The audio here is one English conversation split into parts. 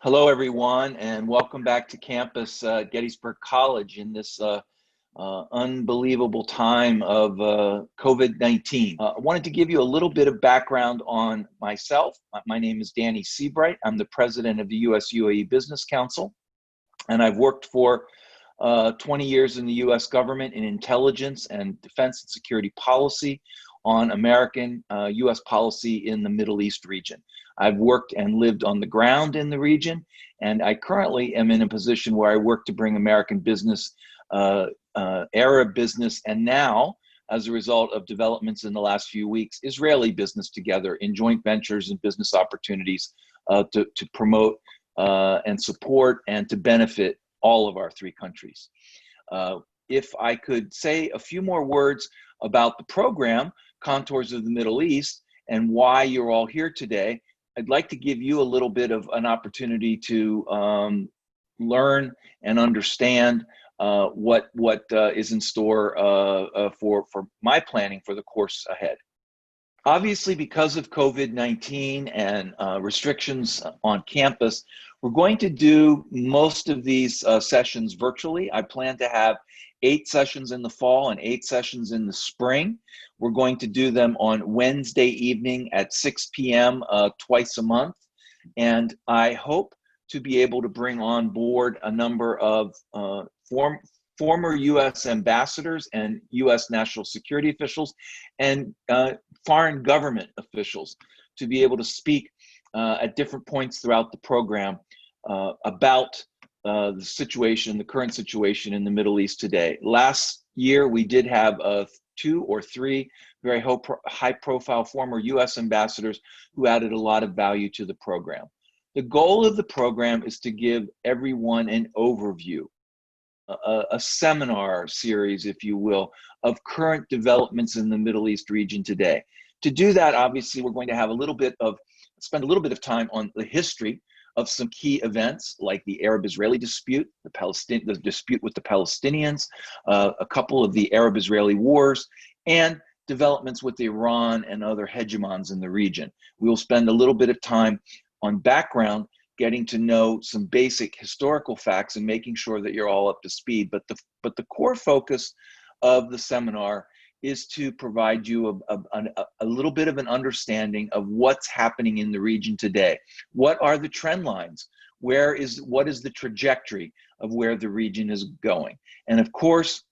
Hello, everyone, and welcome back to campus Gettysburg College in this unbelievable time of COVID-19. I wanted to give you a little bit of background on myself. My name is Danny Sebright. I'm the president of the US UAE Business Council, and I've worked for 20 years in the US government in intelligence and defense and security policy on American US policy in the Middle East region. I've worked and lived on the ground in the region, and I currently am in a position where I work to bring American business, Arab business, and now, as a result of developments in the last few weeks, Israeli business together in joint ventures and business opportunities to promote and support and to benefit all of our three countries. If I could say a few more words about the program, Contours of the Middle East, and why you're all here today, I'd like to give you a little bit of an opportunity to learn and understand what is in store for my planning for the course ahead. Obviously, because of COVID-19 and restrictions on campus, we're going to do most of these sessions virtually. I plan to have 8 sessions in the fall and 8 sessions in the spring. We're going to do them on Wednesday evening at 6 p.m. Twice a month. And I hope to be able to bring on board a number of former U.S. ambassadors and U.S. national security officials and foreign government officials to be able to speak at different points throughout the program about the situation, the current situation in the Middle East today. Last year, we did have 2 or 3 very high-profile former U.S. ambassadors who added a lot of value to the program. The goal of the program is to give everyone an overview, a seminar series, if you will, of current developments in the Middle East region today. To do that, obviously, we're going to have spend a little bit of time on the history of some key events like the Arab-Israeli dispute, the dispute with the Palestinians, a couple of the Arab-Israeli wars, and developments with Iran and other hegemons in the region. We will spend a little bit of time on background, getting to know some basic historical facts and making sure that you're all up to speed. But the core focus of the seminar is to provide you a little bit of an understanding of what's happening in the region today. What are the trend lines? What is the trajectory of where the region is going? And of course,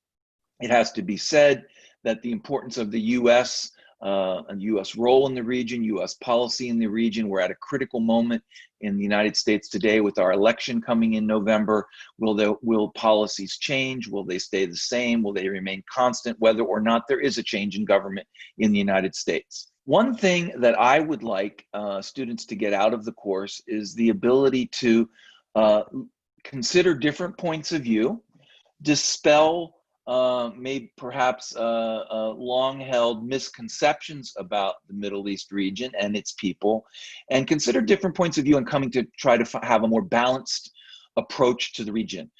it has to be said that the importance of the U.S. And U.S. role in the region, U.S. policy in the region. We're at a critical moment in the United States today with our election coming in November. Will policies change? Will they stay the same? Will they remain constant, whether or not there is a change in government in the United States? One thing that I would like students to get out of the course is the ability to consider different points of view, dispel maybe perhaps long-held misconceptions about the Middle East region and its people, and consider different points of view and coming to try to have a more balanced approach to the region.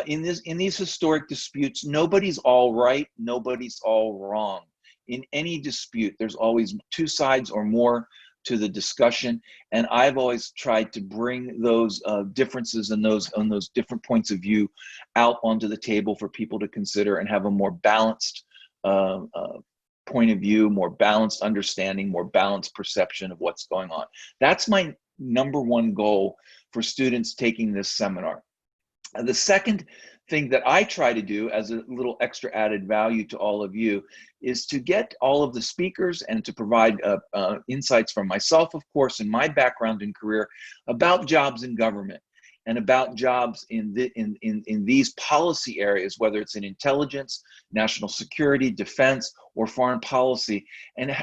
In these historic disputes, nobody's all right, nobody's all wrong. In any dispute, there's always 2 sides or more to the discussion, and I've always tried to bring those differences and those different points of view out onto the table for people to consider and have a more balanced point of view, more balanced understanding, more balanced perception of what's going on. That's my number 1 goal for students taking this seminar. The second thing that I try to do as a little extra added value to all of you is to get all of the speakers and to provide insights from myself, of course, and my background and career about jobs in government and about jobs in these policy areas, whether it's in intelligence, national security, defense, or foreign policy, and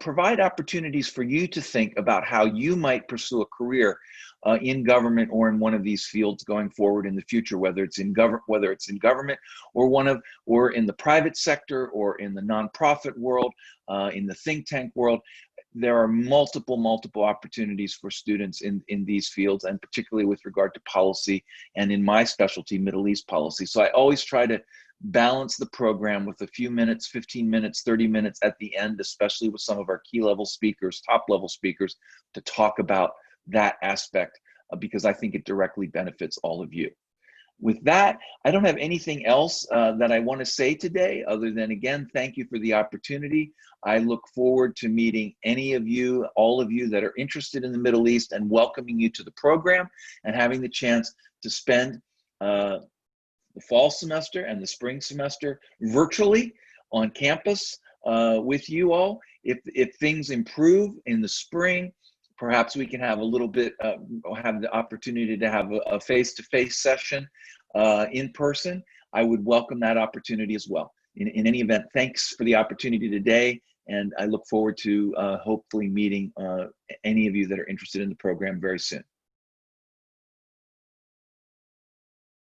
provide opportunities for you to think about how you might pursue a career in government or in one of these fields going forward in the future, whether it's in government or in the private sector or in the nonprofit world, in the think tank world. There are multiple opportunities for students in these fields, and particularly with regard to policy, and in my specialty, Middle East policy. So I always try to balance the program with a few minutes, 15 minutes, 30 minutes at the end, especially with some of our key level speakers, top level speakers, to talk about that aspect because I think it directly benefits all of you. With that, I don't have anything else that I want to say today, other than, again, thank you for the opportunity. I look forward to meeting any of you, all of you that are interested in the Middle East, and welcoming you to the program and having the chance to spend the fall semester and the spring semester virtually on campus with you all. If things improve in the spring, perhaps we can have a little bit, have the opportunity to have a face-to-face session in person. I would welcome that opportunity as well. In any event, thanks for the opportunity today, and I look forward to hopefully meeting any of you that are interested in the program very soon.